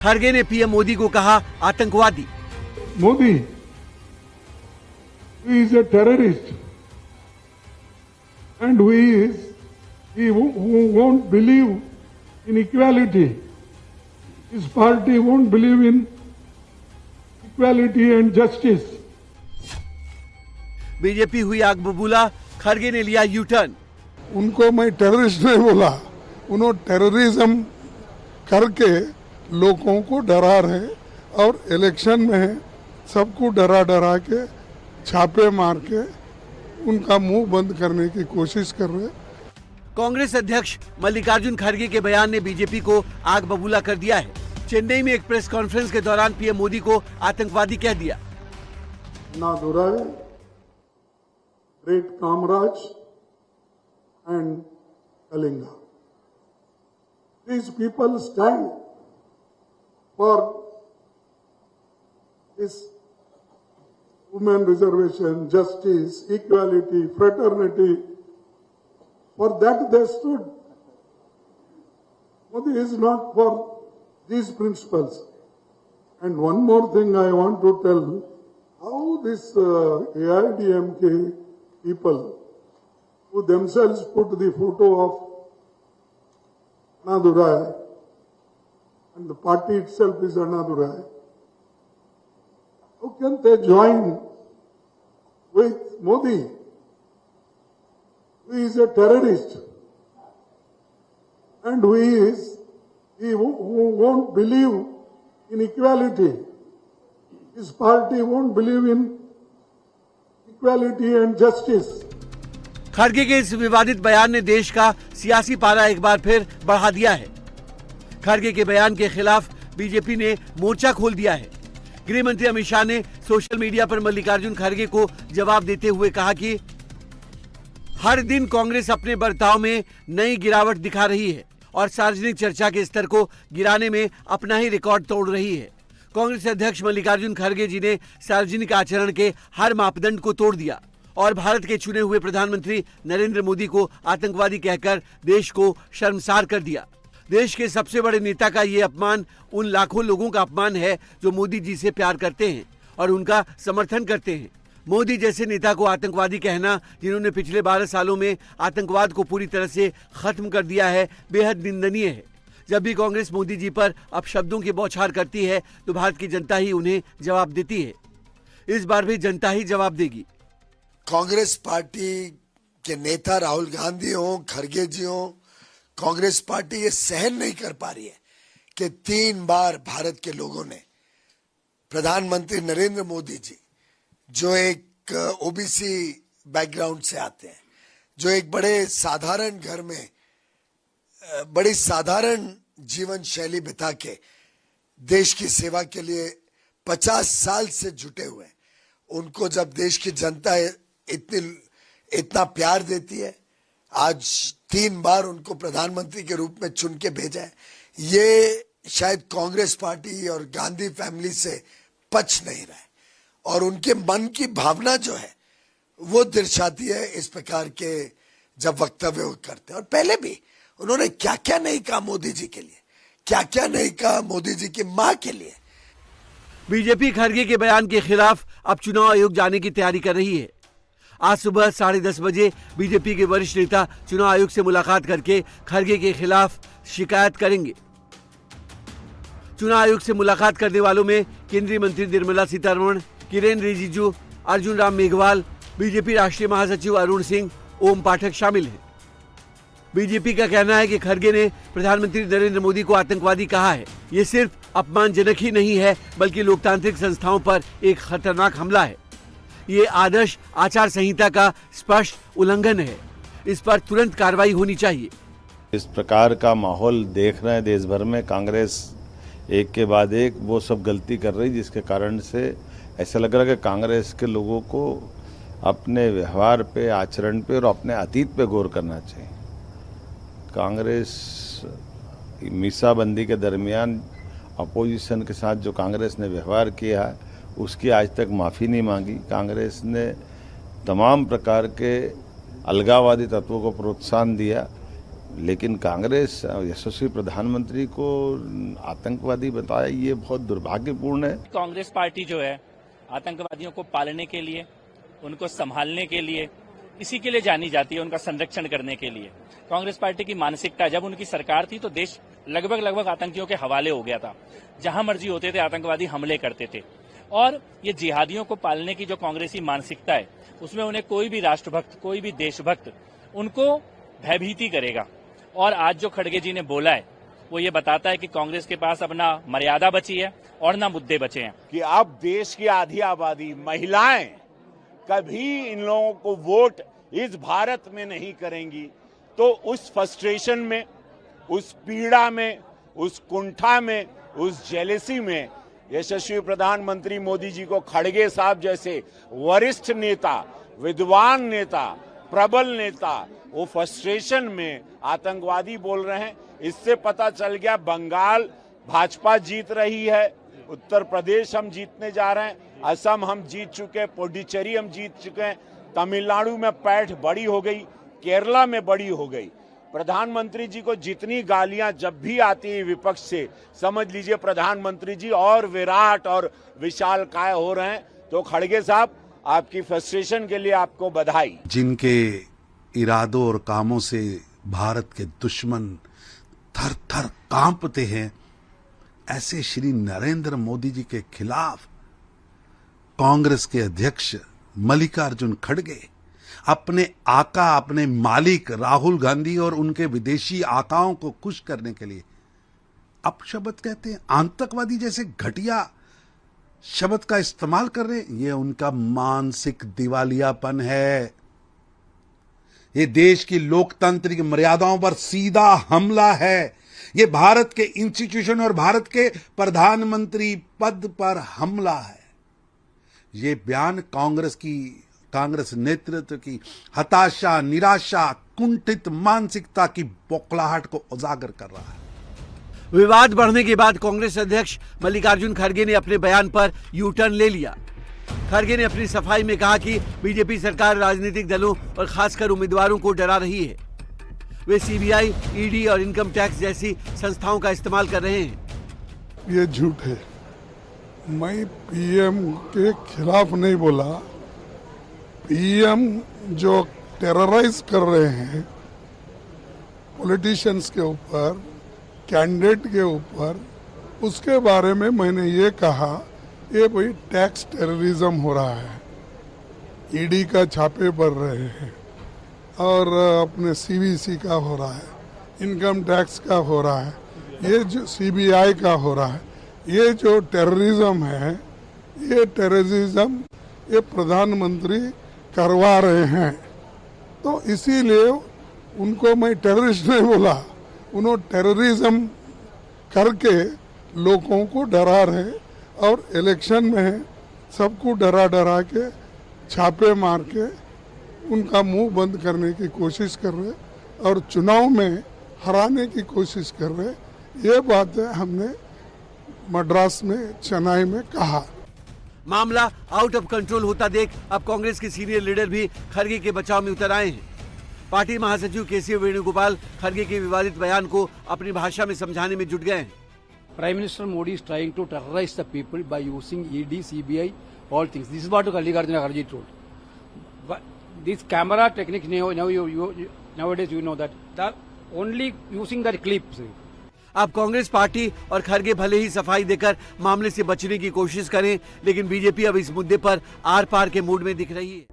खड़गे ने पीएम मोदी को कहा आतंकवादी। Modi, he is a terrorist, and he won't believe in equality. His party won't believe in equality and justice. BJP हुई आग बबूला, खड़गे ने लिया यू टर्न। उनको मैं टेररिस्ट नहीं बोला, उन्होंने टेररिज्म करके लोगों को डरा रहे और इलेक्शन में सबको डरा डरा के छापे मार के उनका मुंह बंद करने की कोशिश कर रहे। कांग्रेस अध्यक्ष मल्लिकार्जुन खड़गे के बयान ने बीजेपी को आग बबूला कर दिया है। चेन्नई में एक प्रेस कॉन्फ्रेंस के दौरान पीएम मोदी को आतंकवादी कह दिया। Nadurai, great Kamraj and Kalinga. These people stand for this women reservation, justice, equality, fraternity. For that they stood. Modi is not for these principles. And one more thing I want to tell, how this AIDMK people who themselves put the photo of Nadurai, and the party itself is Nadurai, how can they join with Modi, who is a terrorist, and he won't believe in equality. His party won't believe in equality and justice. खड़गे के इस विवादित बयान ने देश का सियासी पारा एक बार फिर बढ़ा दिया है। खड़गे के बयान के खिलाफ बीजेपी ने मोर्चा खोल दिया है। गृह मंत्री अमित शाह ने सोशल मीडिया पर मल्लिकार्जुन खड़गे को जवाब देते हुए कहा कि हर दिन कांग्रेस अपने बर्ताव में नई गिरावट दिखा रही है और सार्वजनिक चर्चा के स्तर को गिराने में अपना ही रिकॉर्ड तोड़ रही है। कांग्रेस अध्यक्ष मल्लिकार्जुन खड़गे जी ने सार्वजनिक आचरण के हर मापदंड को तोड़ दिया और भारत के चुने हुए प्रधानमंत्री नरेंद्र मोदी को आतंकवादी कहकर देश को शर्मसार कर दिया। देश के सबसे बड़े नेता का ये अपमान उन लाखों लोगों का अपमान है जो मोदी जी से प्यार करते हैं और उनका समर्थन करते हैं। मोदी जैसे नेता को आतंकवादी कहना, जिन्होंने पिछले 12 सालों में आतंकवाद को पूरी तरह से खत्म कर दिया है, बेहद निंदनीय है। जब भी कांग्रेस मोदी जी पर अपशब्दों की बौछार करती है तो भारत की जनता ही उन्हें जवाब देती है। इस बार भी जनता ही जवाब देगी। कांग्रेस पार्टी के नेता राहुल गांधी हो, खड़गे जी हो, कांग्रेस पार्टी ये सहन नहीं कर पा रही है कि 3 बार भारत के लोगों ने प्रधानमंत्री नरेंद्र मोदी जी, जो एक ओबीसी बैकग्राउंड से आते हैं, जो एक बड़े साधारण घर में बड़ी साधारण जीवन शैली बिता के देश की सेवा के लिए 50 साल से जुटे हुए, उनको जब देश की जनता इतना प्यार देती है, आज 3 बार उनको प्रधानमंत्री के रूप में चुन के भेजा है, ये शायद कांग्रेस पार्टी और गांधी फैमिली से पच नहीं रहा है और उनके मन की भावना जो है वो दर्शाती है इस प्रकार के जब वक्तव्य करते हैं। और पहले भी उन्होंने क्या क्या नहीं कहा मोदी जी के लिए, क्या क्या नहीं कहा मोदी जी की मां के लिए। बीजेपी खड़गे के बयान के खिलाफ अब चुनाव आयोग जाने की तैयारी कर रही है। आज सुबह 10:30 बजे बीजेपी के वरिष्ठ नेता चुनाव आयोग से मुलाकात करके खड़गे के खिलाफ शिकायत करेंगे। चुनाव आयोग से मुलाकात करने वालों में केंद्रीय मंत्री निर्मला सीतारमण, किरेन रिजिजू, अर्जुन राम मेघवाल, बीजेपी राष्ट्रीय महासचिव अरुण सिंह, ओम पाठक शामिल हैं। बीजेपी का कहना है कि खड़गे ने प्रधानमंत्री नरेंद्र मोदी को आतंकवादी कहा है। ये सिर्फ अपमानजनक ही नहीं है बल्कि लोकतांत्रिक संस्थाओं पर एक खतरनाक हमला है। ये आदर्श आचार संहिता का स्पष्ट उल्लंघन है। इस पर तुरंत कार्रवाई होनी चाहिए। इस प्रकार का माहौल देख रहे हैं देश भर में, कांग्रेस एक के बाद एक वो सब गलती कर रही, जिसके कारण से ऐसा लग रहा है कि कांग्रेस के लोगों को अपने व्यवहार पे, आचरण पे और अपने अतीत पे गौर करना चाहिए। कांग्रेस मीसाबंदी के दरमियान अपोजिशन के साथ जो कांग्रेस ने व्यवहार किया है उसकी आज तक माफ़ी नहीं मांगी। कांग्रेस ने तमाम प्रकार के अलगाववादी तत्वों को प्रोत्साहन दिया। लेकिन कांग्रेस यशस्वी प्रधानमंत्री को आतंकवादी बताया, ये बहुत दुर्भाग्यपूर्ण है। कांग्रेस पार्टी जो है आतंकवादियों को पालने के लिए, उनको संभालने के लिए, इसी के लिए जानी जाती है, उनका संरक्षण करने के लिए। कांग्रेस पार्टी की मानसिकता, जब उनकी सरकार थी तो देश लगभग आतंकियों के हवाले हो गया था। जहां मर्जी होते थे आतंकवादी हमले करते थे। और ये जिहादियों को पालने की जो कांग्रेसी मानसिकता है, उसमें उन्हें कोई भी राष्ट्रभक्त, कोई भी देशभक्त उनको भयभीति करेगा। और आज जो खड़गे जी ने बोला है वो ये बताता है कि कांग्रेस के पास अब ना मर्यादा बची है और ना मुद्दे बचे हैं। कि अब देश की आधी आबादी महिलाएं कभी इन लोगों को वोट इस भारत में नहीं करेंगी, तो उस फ्रस्ट्रेशन में, उस पीड़ा में, उस कुंठा में, उस जेलेसी में यशस्वी प्रधानमंत्री मोदी जी को खड़गे साहब जैसे वरिष्ठ नेता, विद्वान नेता, प्रबल नेता वो फ्रस्ट्रेशन में आतंकवादी बोल रहे हैं। इससे पता चल गया बंगाल भाजपा जीत रही है, उत्तर प्रदेश हम जीतने जा रहे हैं, असम हम जीत चुके, पुडुचेरी हम जीत चुके हैं, तमिलनाडु में पैठ बड़ी हो गई, केरला में बड़ी हो गई। प्रधानमंत्री जी को जितनी गालियां जब भी आती है विपक्ष से, समझ लीजिए प्रधानमंत्री जी और विराट और विशालकाय हो रहे हैं। तो खड़गे साहब, आपकी फ्रस्ट्रेशन के लिए आपको बधाई। जिनके इरादों और कामों से भारत के दुश्मन थर थर कांपते हैं, ऐसे श्री नरेंद्र मोदी जी के खिलाफ कांग्रेस के अध्यक्ष मल्लिकार्जुन खड़गे अपने आका, अपने मालिक राहुल गांधी और उनके विदेशी आकाओं को खुश करने के लिए अपशब्द कहते हैं, आतंकवादी जैसे घटिया शब्द का इस्तेमाल कर रहे हैं। यह उनका मानसिक दिवालियापन है। ये देश की लोकतांत्रिक मर्यादाओं पर सीधा हमला है। ये भारत के इंस्टीट्यूशन और भारत के प्रधानमंत्री पद पर हमला है। ये बयान कांग्रेस नेतृत्व की हताशा, निराशा, कुंठित मानसिकता की बौखलाहट को उजागर कर रहा है। विवाद बढ़ने के बाद कांग्रेस अध्यक्ष मल्लिकार्जुन खड़गे ने अपने बयान पर यू टर्न ले लिया। खड़गे ने अपनी सफाई में कहा कि बीजेपी सरकार राजनीतिक दलों और खासकर उम्मीदवारों को डरा रही है। वे सीबीआई, ईडी और इनकम टैक्स जैसी संस्थाओं का इस्तेमाल कर रहे हैं। ये झूठ है। मैं पीएम के खिलाफ नहीं बोला। पीएम जो टेरराइज कर रहे हैं पॉलिटिशियंस के ऊपर, कैंडिडेट के ऊपर, उसके बारे में मैंने ये कहा, ये भाई टैक्स टेररिज्म हो रहा है। ईडी का छापे पड़ रहे हैं और अपने सीवीसी का हो रहा है, इनकम टैक्स का हो रहा है, ये जो सीबीआई का हो रहा है। ये जो टेररिज्म है, ये टेररिज्म ये प्रधानमंत्री करवा रहे हैं। तो इसीलिए उनको मैं टेररिस्ट नहीं बोला। उन्होंने टेररिज्म करके लोगों को डरा रहे और इलेक्शन में सबको डरा के छापे मार के उनका मुंह बंद करने की कोशिश कर रहे और चुनाव में हराने की कोशिश कर रहे। ये बातें हमने मद्रास में, चेन्नई में कहा। मामला आउट ऑफ कंट्रोल होता देख अब कांग्रेस के सीनियर लीडर भी खड़गे के बचाव में उतर आए हैं। पार्टी महासचिव केसी वेणुगोपाल खड़गे के विवादित बयान को अपनी भाषा में समझाने में जुट गए हैं। Prime Minister Modi is trying to terrorize the people by using ED, CBI, all things. This is what Mallikarjun Kharge told. But this camera technique nowadays you know that they're only using that clip. अब Congress party और खड़गे भले ही सफाई देकर मामले से बचने की कोशिश करें, लेकिन बीजेपी अब इस मुद्दे पर आर पार के मूड में दिख रही है।